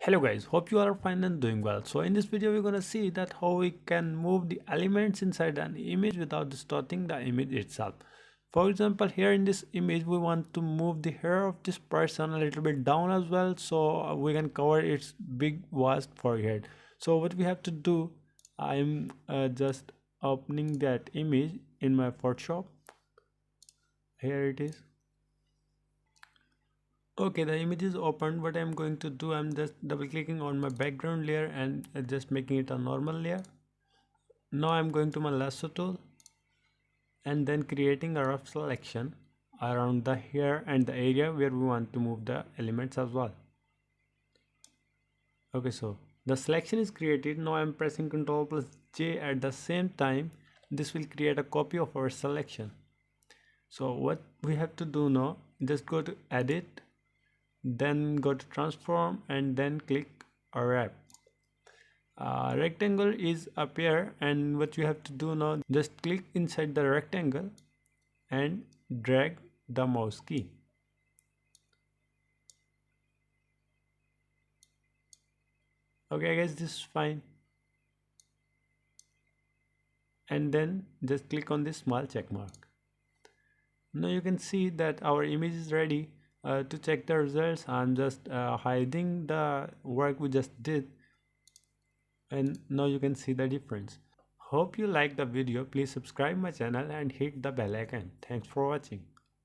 Hello guys, hope you are fine and doing well. So in this video we're gonna see that how we can move the elements inside an image without distorting the image itself. For example, here in this image we want to move the hair of this person a little bit down as well, so we can cover its big vast forehead. So what we have to do, I'm just opening that image in my Photoshop. Here it is. Okay, the image is opened. What I'm going to do, I'm just double clicking on my background layer and just making it a normal layer. Now I'm going to my lasso tool and then creating a rough selection around the hair and the area where we want to move the elements as well. Okay, so the selection is created. Now I'm pressing Ctrl plus J at the same time. This will create a copy of our selection. So what we have to do now, just go to edit, then go to transform and then click wrap. Rectangle is up here, and what you have to do now, just click inside the rectangle and drag the mouse key. Okay, I guess this is fine, and then just click on this small check mark. Now you can see that our image is ready. To check the results, I'm just hiding the work we just did, and now you can see the difference. Hope you like the video. Please subscribe my channel and hit the bell icon. Thanks for watching.